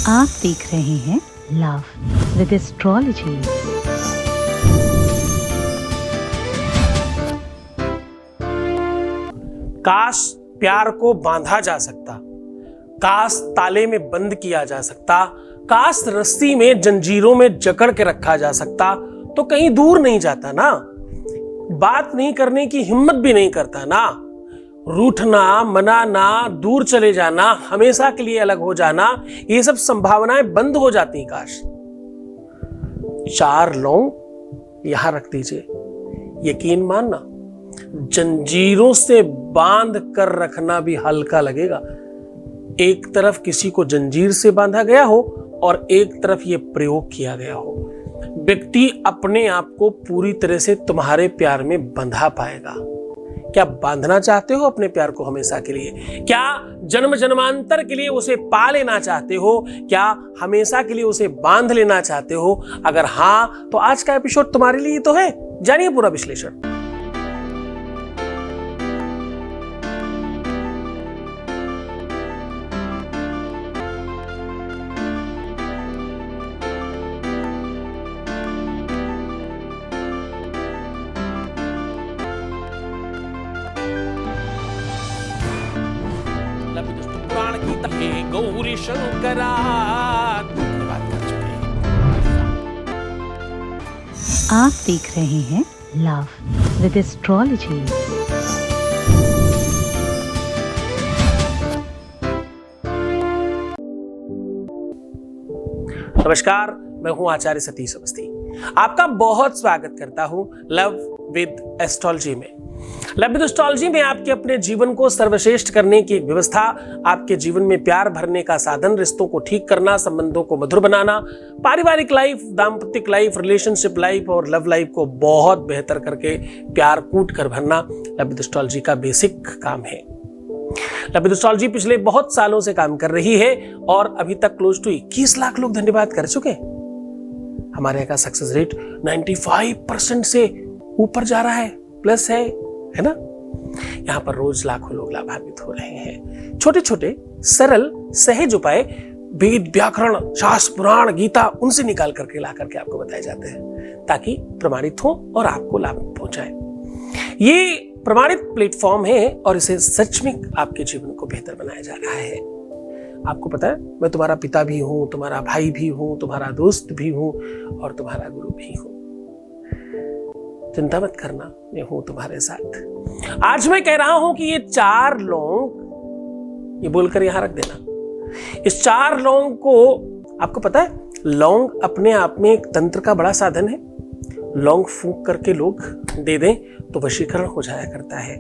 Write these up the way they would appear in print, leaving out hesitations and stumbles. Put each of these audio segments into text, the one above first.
आप देख रहे हैं लव विद एस्ट्रोलॉजी। काश प्यार को बांधा जा सकता, काश ताले में बंद किया जा सकता, काश रस्सी में जंजीरों में जकड़ के रखा जा सकता तो कहीं दूर नहीं जाता ना, बात नहीं करने की हिम्मत भी नहीं करता ना, रूठना, मनाना, दूर चले जाना, हमेशा के लिए अलग हो जाना, ये सब संभावनाएं बंद हो जाती। काश 4 लौंग यहां रख दीजिए, यकीन मानना जंजीरों से बांध कर रखना भी हल्का लगेगा। एक तरफ किसी को जंजीर से बांधा गया हो और एक तरफ यह प्रयोग किया गया हो, व्यक्ति अपने आप को पूरी तरह से तुम्हारे प्यार में बंधा पाएगा। क्या बांधना चाहते हो अपने प्यार को हमेशा के लिए? क्या जन्म जन्मांतर के लिए उसे पा लेना चाहते हो? क्या हमेशा के लिए उसे बांध लेना चाहते हो? अगर हां तो आज का एपिसोड तुम्हारे लिए तो है। जानिए पूरा विश्लेषण। पुराण गीता हे गौरी शंकरा धन्यवाद कर चुके हैं। आप देख रहे हैं लव विद एस्ट्रोलॉजी। नमस्कार, मैं हूं आचार्य सतीश अवस्थी। आपका बहुत स्वागत करता हूं लव विद एस्ट्रोलॉजी में। लव विद एस्ट्रोलॉजी में आपके अपने जीवन को सर्वश्रेष्ठ करने की एक व्यवस्था, आपके जीवन में प्यार भरने का साधन, रिश्तों को ठीक करना, संबंधों को मधुर बनाना, पारिवारिक लाइफ, दाम्पत्य लाइफ, रिलेशनशिप लाइफ और लव लाइफ को बहुत बेहतर करके प्यार कूट कर भरना लव विद एस्ट्रोलॉजी का बेसिक काम है। लव विद एस्ट्रोलॉजी पिछले बहुत सालों से काम कर रही है और अभी तक क्लोज टू 21 लाख लोग धन्यवाद कर चुके हैं। हमारे यहाँ का सक्सेस रेट 95% से ऊपर जा रहा है, प्लस है ना। यहाँ पर रोज लाखों लोग लाभान्वित हो रहे हैं। छोटे छोटे सरल सहज उपाय वेद, व्याकरण, शास्त्र, पुराण, गीता उनसे निकाल करके ला करके आपको बताए जाते हैं ताकि प्रमाणित हो और आपको लाभ पहुंचाए। ये प्रमाणित प्लेटफॉर्म है और इसे सच में आपके जीवन को बेहतर बनाया जा रहा है। आपको पता है, मैं तुम्हारा पिता भी हूं, तुम्हारा भाई भी हूं, तुम्हारा दोस्त भी हूं और तुम्हारा गुरु भी हूं। चिंता मत करना, मैं हूं तुम्हारे साथ। आज मैं कह रहा हूं कि ये 4 लौंग, ये बोलकर यहां रख देना। इस 4 लौंग को, आपको पता है लौंग अपने आप में एक तंत्र का बड़ा साधन है। लौंग फूंक करके लोग दे दें तो वशीकरण हो जाया करता है,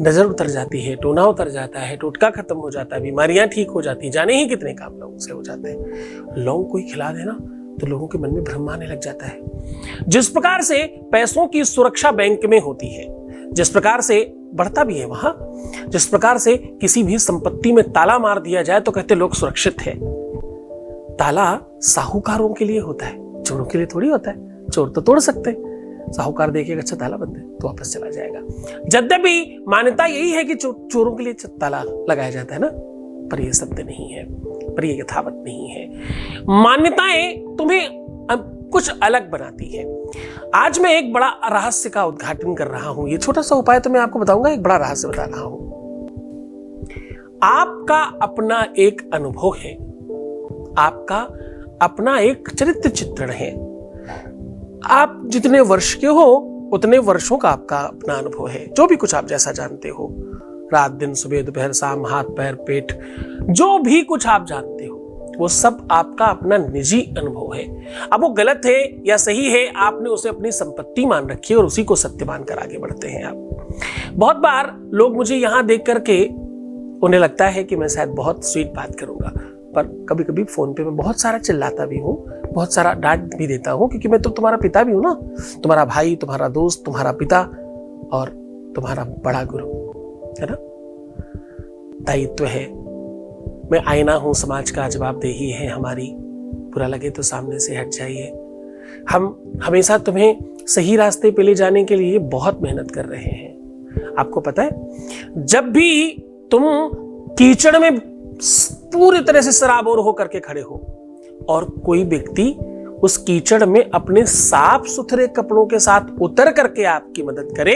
नजर उतर जाती है, टोना उतर जाता है, टोटका खत्म हो जाता है, बीमारियां ठीक हो जाती, जाने ही कितने काम लौंग से हो जाते हैं। लौंग कोई खिला देना तो लोगों के मन में भ्रम आने लग जाता है। जिस प्रकार से पैसों की सुरक्षा बैंक में होती है, जिस प्रकार से बढ़ता भी है वहां, जिस प्रकार से किसी भी संपत्ति में ताला मार दिया जाए तो कहते लोग सुरक्षित है। ताला साहूकारों के लिए होता है, चोरों के लिए थोड़ी होता है। चोर तो तोड़ सकते हैं, साहूकार देखेगा अच्छा ताला बंद है तो वापस चला जाएगा। यद्यपि मान्यता यही है कि चोरों के लिए ताला लगाया जाता है ना, पर यह सत्य नहीं है, पर यह यथावत नहीं है। मान्यताएं तुम्हें कुछ अलग बनाती है। आज मैं एक बड़ा रहस्य का उद्घाटन कर रहा हूं। ये छोटा सा उपाय तो मैं आपको बताऊंगा, एक बड़ा रहस्य बता रहा हूं। आपका अपना एक अनुभव है, आपका अपना एक चरित्र चित्रण है। आप जितने वर्ष के हो उतने वर्षों का आपका अपना अनुभव है। जो भी कुछ आप जैसा जानते हो, रात दिन, सुबह दोपहर शाम, हाथ पैर पेट, जो भी कुछ आप जानते हो वो सब आपका अपना निजी अनुभव है। अब वो गलत है या सही है, आपने उसे अपनी संपत्ति मान रखी है और उसी को सत्य मानकर आगे बढ़ते हैं आप। बहुत बार लोग मुझे यहां देख करके, उन्हें लगता है कि मैं शायद बहुत स्वीट बात करूंगा, पर कभी कभी फोन पे मैं बहुत सारा चिल्लाता भी हूँ, बहुत सारा डांट भी देता हूँ, क्योंकि मैं तो तुम्हारा पिता भी हूं ना, तुम्हारा भाई, तुम्हारा दोस्त, तुम्हारा पिता और तुम्हारा बड़ा गुरु है ना। दायित्व है, मैं आईना हूं समाज का, जवाबदेही है हमारी। बुरा लगे तो सामने से हट जाइए। हम हमेशा तुम्हें सही रास्ते पे ले जाने के लिए बहुत मेहनत कर रहे हैं। आपको पता है, जब भी तुम कीचड़ में पूरी तरह से सराबोर होकर के खड़े हो और कोई व्यक्ति उस कीचड़ में अपने साफ सुथरे कपड़ों के साथ उतर करके आपकी मदद करे,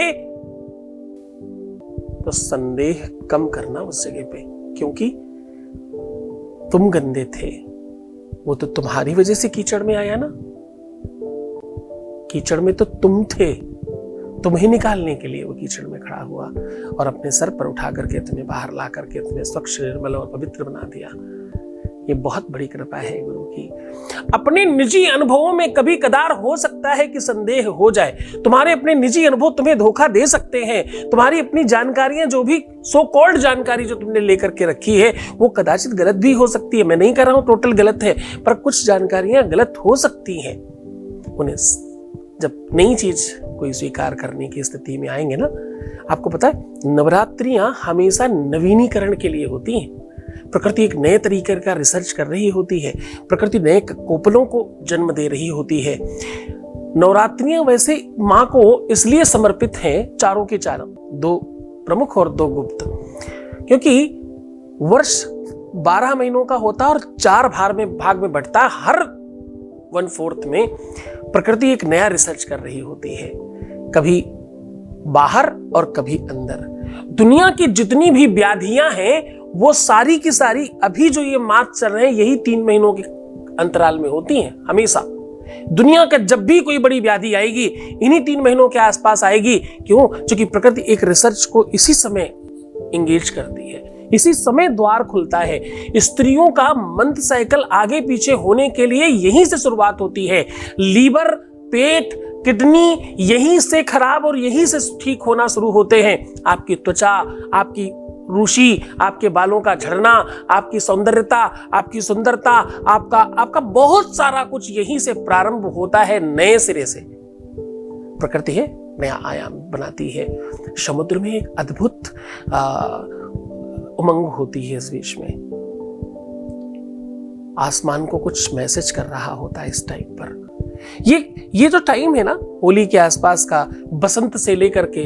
तो संदेह कम करना उस जगह पे, क्योंकि तुम गंदे थे, वो तो तुम्हारी वजह से कीचड़ में आया ना। कीचड़ में तो तुम थे, तुम्हें निकालने के लिए वो कीचड़ में खड़ा हुआ और अपने सर पर उठा करके तुम्हें बाहर ला करके तुम्हें स्वच्छ, निर्मल और पवित्र बना दिया। ये बहुत बड़ी कृपा है गुरु की। अपने निजी अनुभवों में कभी कदार हो सकता है कि संदेह हो जाए। तुम्हारे अपने निजी अनुभव तुम्हें धोखा दे सकते हैं। तुम्हारी अपनी जानकारियां, जो भी सो कॉल्ड जानकारी जो तुमने लेकर के रखी है, वो कदाचित गलत भी हो सकती है। मैं नहीं कह रहा हूं टोटल गलत है, पर कुछ जानकारियां गलत हो सकती हैं। उन्हें जब नई चीज कोई स्वीकार करने की स्थिति में आएंगे ना, आपको पता है नवरात्रियां हमेशा नवीनीकरण के लिए होती हैं। प्रकृति एक नए तरीके का रिसर्च कर रही होती है, प्रकृति नए कोपलों को जन्म दे रही होती है। नवरात्रियां वैसे मां को इसलिए समर्पित हैं, चारों के चारों, 2 प्रमुख और 2 गुप्त, क्योंकि वर्ष 12 महीनों का होता है और 4 भाग में बंटता है। हर 1/4 में प्रकृति एक नया रिसर्च कर रही होती है, कभी बाहर और कभी अंदर। दुनिया की जितनी भी व्याधियां हैं वो सारी की सारी अभी जो ये मार्च चल रहे हैं यही 3 महीनों के अंतराल में होती हैं। हमेशा दुनिया का जब भी कोई बड़ी व्याधि आएगी इन्हीं 3 महीनों के आसपास आएगी। क्यों? क्योंकि प्रकृति एक रिसर्च को इसी समय इंगेज करती है, इसी समय द्वार खुलता है। स्त्रियों का मंथ साइकिल आगे पीछे होने के लिए यहीं से शुरुआत होती है। लीवर, पेट, किडनी यहीं से खराब और यहीं से ठीक होना शुरू होते हैं। आपकी त्वचा, आपकी रूसी, आपके बालों का झड़ना, आपकी सौंदर्यता, आपकी सुंदरता, आपका बहुत सारा कुछ यहीं से प्रारंभ होता है, नए सिरे से। प्रकृति है नया आयाम बनाती है। समुद्र में एक अद्भुत उमंग होती है इस बीच में। आसमान को कुछ मैसेज कर रहा होता है इस टाइम पर। ये जो टाइम है ना, होली के आसपास का, बसंत से लेकर के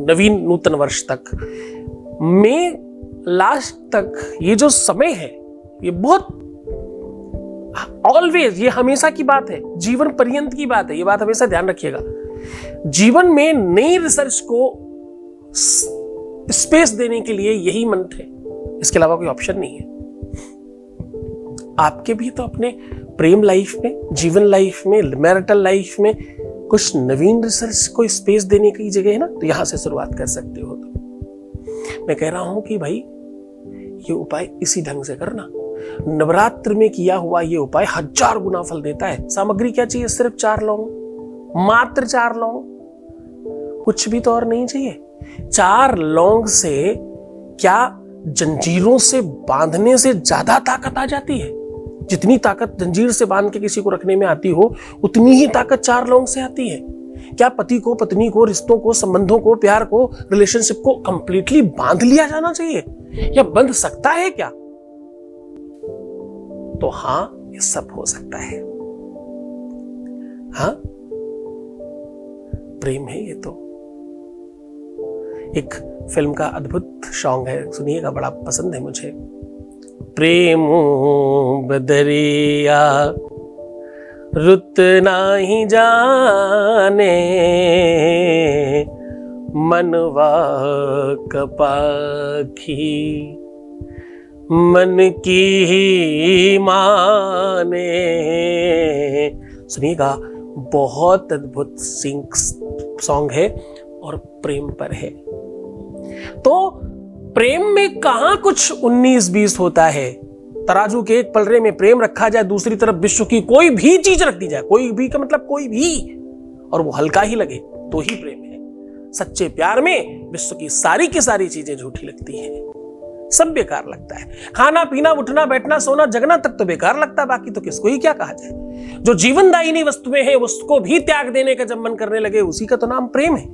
नवीन नूतन वर्ष तक, मई लास्ट तक, ये जो समय है ये बहुत ऑलवेज, ये हमेशा की बात है, जीवन पर्यंत की बात है। ये बात हमेशा ध्यान रखिएगा। जीवन में नई रिसर्च को स्पेस देने के लिए यही मंथ है, इसके अलावा कोई ऑप्शन नहीं है। आपके भी तो अपने प्रेम लाइफ में, जीवन लाइफ में, मैरिटल लाइफ में कुछ नवीन रिसर्च को स्पेस देने की जगह है ना, तो यहां से शुरुआत कर सकते हो। तो मैं कह रहा हूं कि भाई ये उपाय इसी ढंग से करना। नवरात्र में किया हुआ ये उपाय 1000 गुना फल देता है। सामग्री क्या चाहिए? सिर्फ 4 लौंग, मात्र 4 लौंग, कुछ भी तो और नहीं चाहिए। 4 लौंग से क्या जंजीरों से बांधने से ज्यादा ताकत आ जाती है? जितनी ताकत जंजीर से बांध के किसी को रखने में आती हो, उतनी ही ताकत 4 लौंग से आती है। क्या पति को, पत्नी को, रिश्तों को, संबंधों को, प्यार को, रिलेशनशिप को कंप्लीटली बांध लिया जाना चाहिए? या बंध सकता है क्या? तो हां, ये सब हो सकता है। हां, प्रेम है ये तो। एक फिल्म का अद्भुत सॉन्ग है, सुनिएगा, बड़ा पसंद है मुझे। प्रेम बदरिया रुत नाही जाने, मनवा कपाखी मन की ही माने। सुनिएगा, बहुत अद्भुत सॉन्ग है और प्रेम पर है। तो प्रेम में कहां कुछ 19-20 होता है। तराजू के एक पलड़े में प्रेम रखा जाए, दूसरी तरफ विश्व की कोई भी चीज रख दी जाए, कोई भी का मतलब कोई भी, और वो हल्का ही लगे तो ही प्रेम है। सच्चे प्यार में विश्व की सारी चीजें झूठी लगती हैं, सब बेकार लगता है। खाना पीना, उठना बैठना, सोना जगना तक तो बेकार लगता है, बाकी तो किसको ही क्या कहा जाए। जो जीवनदायिनी वस्तुएं हैं उसको भी त्याग देने का जब मन करने लगे, उसी का तो नाम प्रेम है।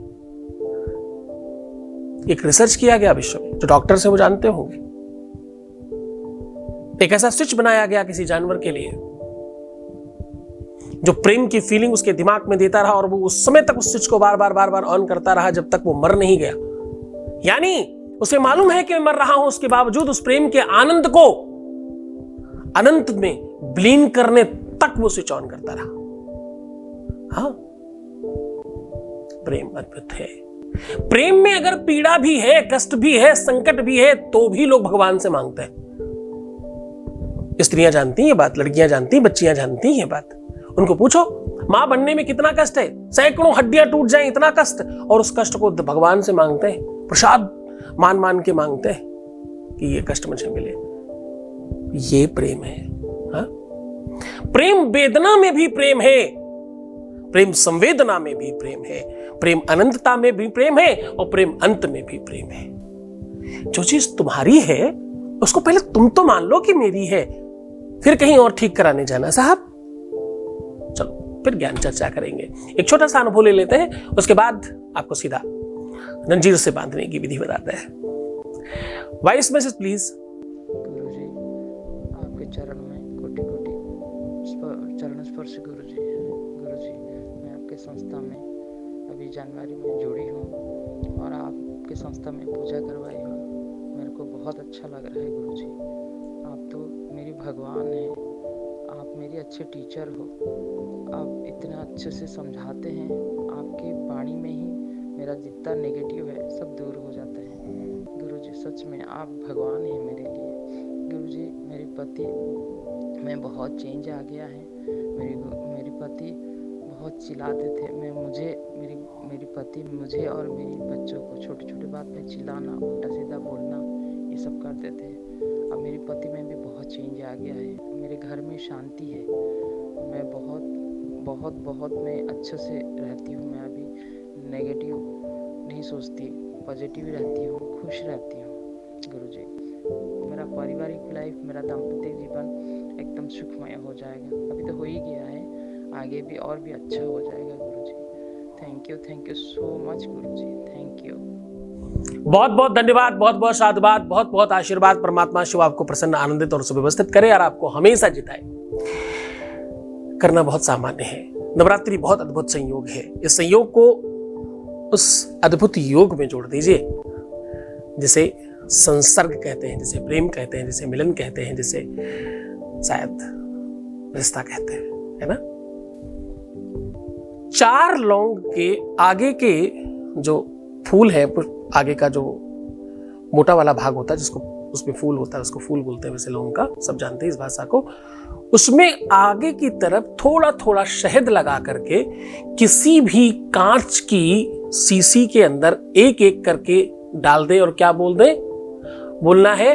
एक रिसर्च किया गया विश्व में, जो डॉक्टर से वो जानते होंगे। एक ऐसा स्विच बनाया गया किसी जानवर के लिए जो प्रेम की फीलिंग उसके दिमाग में देता रहा, और वो उस समय तक उस स्विच को बार बार ऑन करता रहा जब तक वो मर नहीं गया। यानी उसे मालूम है कि मैं मर रहा हूं, उसके बावजूद उस प्रेम के आनंद को अनंत में विलीन करने तक वो स्विच ऑन करता रहा। हाँ, प्रेम अद्भुत है। प्रेम में अगर पीड़ा भी है, कष्ट भी है, संकट भी है, तो भी लोग भगवान से मांगते हैं। स्त्रियां जानती हैं ये बात, लड़कियां जानती हैं, बच्चियां जानती हैं ये बात। उनको पूछो मां बनने में कितना कष्ट है, सैकड़ों हड्डियां टूट जाएं, इतना कष्ट, और उस कष्ट को भगवान से मांगते हैं, प्रसाद मान मान के मांगते हैं कि ये कष्ट मुझे मिले। ये प्रेम है। हा? प्रेम वेदना में भी प्रेम है, प्रेम संवेदना में भी प्रेम है, प्रेम अनंतता में भी प्रेम है, और प्रेम अंत में भी प्रेम है। जो चीज तुम्हारी है उसको पहले तुम तो मान लो कि मेरी है, फिर कहीं और ठीक कराने जाना साहब। चलो फिर ज्ञान चर्चा करेंगे। एक छोटा सा अनुभव ले लेते हैं, उसके बाद आपको सीधा जंजीर से बांधने की विधि बताते हैं। Voice message please. गुरुजी, आपके चरण में कोटि कोटि चरण स्पर्श गुरुजी। गुरुजी, मैं आपके संस्था में अभी जनवरी में जुड़ी हूँ और आपके संस्था में पूजा करवाई हूँ। मेरे को बहुत अच्छा लग रहा है गुरुजी। आप तो मेरी भगवान हैं, आप मेरी अच्छे टीचर हो। आप इतना अच्छे से समझाते हैं, आपकी वाणी में ही मेरा जितना नेगेटिव है सब दूर हो जाता है। गुरुजी, सच में आप भगवान हैं मेरे लिए। गुरुजी, मेरे पति में बहुत चेंज आ गया है। मेरे पति बहुत चिल्लाते थे। मेरी पति मुझे और मेरी बच्चों को छोटी छोटी बात में चिल्लाना, उल्टा सीधा बोलना, ये सब करते थे। अब मेरे पति में भी बहुत चेंज आ गया है। मेरे घर में शांति है। मैं बहुत बहुत बहुत मैं अच्छे से रहती हूँ। मैं अभी नेगेटिव नहीं सोचती, पॉजिटिव रहती हूँ, खुश रहती हूँ। गुरुजी, मेरा पारिवारिक लाइफ, मेरा दाम्पत्य जीवन एकदम सुखमय हो जाएगा। अभी तो हो ही गया है, आगे भी और भी अच्छा हो जाएगा Guruji. Thank you so much Guruji, thank you. बहुत बहुत धन्यवाद, बहुत बहुत साधुवाद, बहुत बहुत आशीर्वाद। परमात्मा शिव आपको प्रसन्न, आनंदित और सुव्यवस्थित करे और आपको हमेशा जिताए। करना बहुत सामान्य है। नवरात्रि बहुत अद्भुत संयोग है। इस संयोग को उस अद्भुत योग में जोड़ दीजिए जिसे संसर्ग कहते हैं, जिसे प्रेम कहते हैं, जिसे मिलन कहते हैं, जिसे शायद रिश्ता कहते हैं, है ना। 4 लौंग के आगे के जो फूल है, आगे का जो मोटा वाला भाग होता है जिसको उसमें फूल होता है, उसको फूल बोलते हैं वैसे लौंग का, सब जानते हैं इस भाषा को। उसमें आगे की तरफ थोड़ा थोड़ा शहद लगा करके किसी भी कांच की शीशी के अंदर एक एक करके डाल दे और क्या बोल दे, बोलना है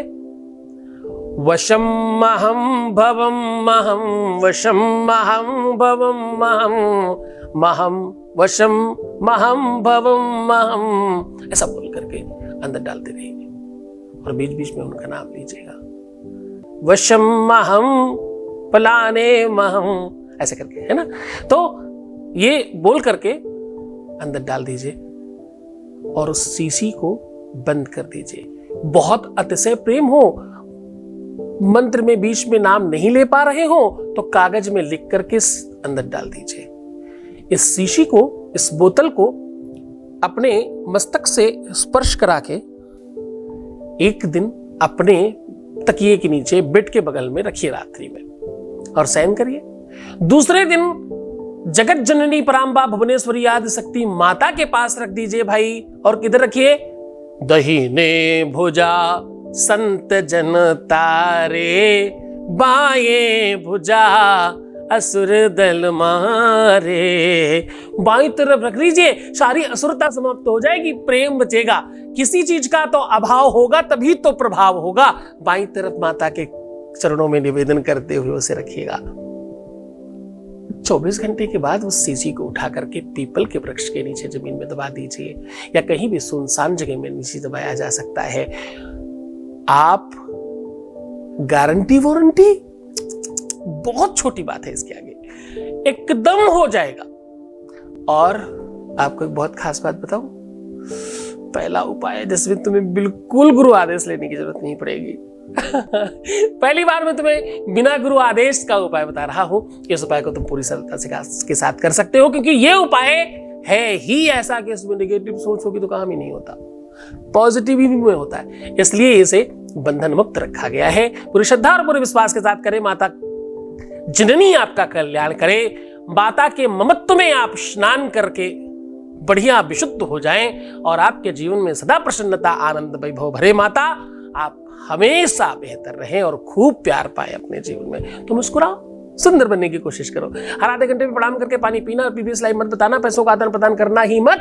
वशम महम भवम महम, वशम महम भवम महम, महम वशम महम भवम महम, ऐसा बोल करके अंदर डालते रहेंगे और बीच बीच में उनका नाम लीजिएगा। वशम महम पलाने महम, ऐसे करके, है ना। तो ये बोल करके अंदर डाल दीजिए और उस शीशी को बंद कर दीजिए। बहुत अतिशय प्रेम हो, मंत्र में बीच में नाम नहीं ले पा रहे हो तो कागज में लिख करके अंदर डाल दीजिए। इस शीशी को, इस बोतल को अपने मस्तक से स्पर्श करा के एक दिन अपने तकिए के नीचे बेड के बगल में रखिए रात्रि में और शयन करिए। दूसरे दिन जगत जननी पराम्बा भुवनेश्वरी आदि शक्ति माता के पास रख दीजिए भाई। और किधर रखिए, दहीने भुजा संत जन तारे, बाएं भुजा असुर दल मारे। बाईं तरफ रख लीजिए, सारी असुरता समाप्त हो जाएगी, प्रेम बचेगा। किसी चीज का तो अभाव होगा तभी तो प्रभाव होगा। बाईं तरफ माता के चरणों में निवेदन करते हुए उसे रखिएगा। 24 घंटे के बाद उस शीशी को उठा करके पीपल के वृक्ष के नीचे जमीन में दबा दीजिए, या कहीं भी सुनसान जगह में नीचे दबाया जा सकता है। आप गारंटी वारंटी, बहुत छोटी बात है इसके आगे, एकदम हो जाएगा। और आपको एक बहुत खास बात बताऊं, पहला उपाय जिसमें तुम्हें बिल्कुल गुरु आदेश लेने की जरूरत नहीं पड़ेगी। पहली बार मैं तुम्हें बिना गुरु आदेश का उपाय बता रहा हूं। इस उपाय को तुम पूरी सरलता के साथ कर सकते हो, क्योंकि यह उपाय है ही ऐसा कि इसमें नेगेटिव सोच होगी तो काम ही नहीं होता, पॉजिटिव ही में होता है। इसलिए इसे बंधन मुक्त रखा गया है। पूरी श्रद्धा और पूरे विश्वास के साथ करें। माता जननी आपका कल्याण करे। माता के ममत्व में आप स्नान करके बढ़िया विशुद्ध हो जाएं और आपके जीवन में सदा प्रसन्नता आनंद वैभव भरे। माता आप हमेशा बेहतर रहें और खूब प्यार पाए अपने जीवन में। तो मुस्कुराओ, सुंदर बनने की कोशिश करो। हर आधे घंटे में प्रणाम करके पानी पीना और प्रीवियस लाइफ मत बताना, पैसों का आदान प्रदान करना ही मत।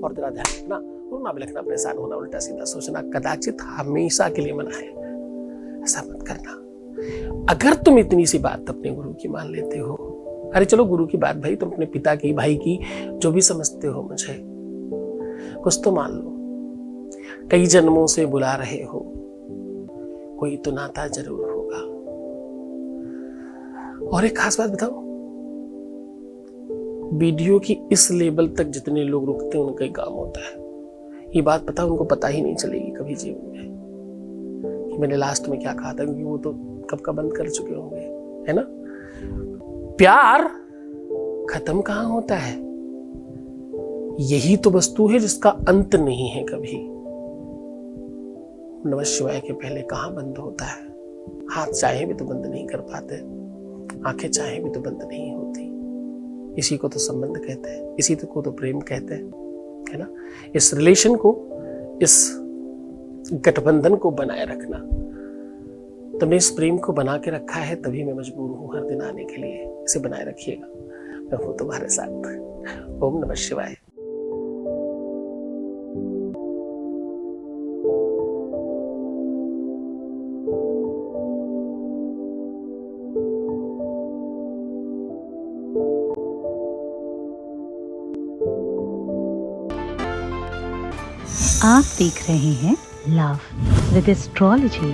और तेरा ध्यान रखना, उड़ना बिलखना, परेशान होना, उल्टा सीधा सोचना कदाचित हमेशा के लिए मना है। ऐसा मत करना। अगर तुम इतनी सी बात अपने गुरु की मान लेते हो, अरे चलो गुरु की बात भाई, तुम अपने पिता की, भाई की, जो भी समझते हो मुझे, कुछ तो मान लो। कई जन्मों से बुला रहे हो, कोई तो नाता जरूर होगा। और एक खास बात बताओ, वीडियो की इस लेवल तक जितने लोग रुकते हैं उनका ही काम होता है। ये बात पता, उनको पता ही नहीं चलेगी कभी जीवन में कि मैंने लास्ट में क्या कहा था, क्योंकि वो तो कब का बंद कर चुके होंगे, है ना। प्यार खत्म कहां होता है? यही तो वस्तु है जिसका अंत नहीं है कभी। नमः शिवाय के पहले कहां बंद होता है? हाथ चाहे भी तो बंद नहीं कर पाते, आंखें चाहे भी तो बंद नहीं होती। इसी को तो संबंध कहते हैं, इसी को तो प्रेम कहते हैं, है ना। इस रिलेशन को, इस गठबंधन को बनाए रखना। तुमने इस प्रेम को बना के रखा है, तभी मैं मजबूर हूं हर दिन आने के लिए। इसे बनाए रखिएगा, मैं हूं तुम्हारे साथ। ओम नमः शिवाय। आप देख रहे हैं लव विद एस्ट्रोलॉजी।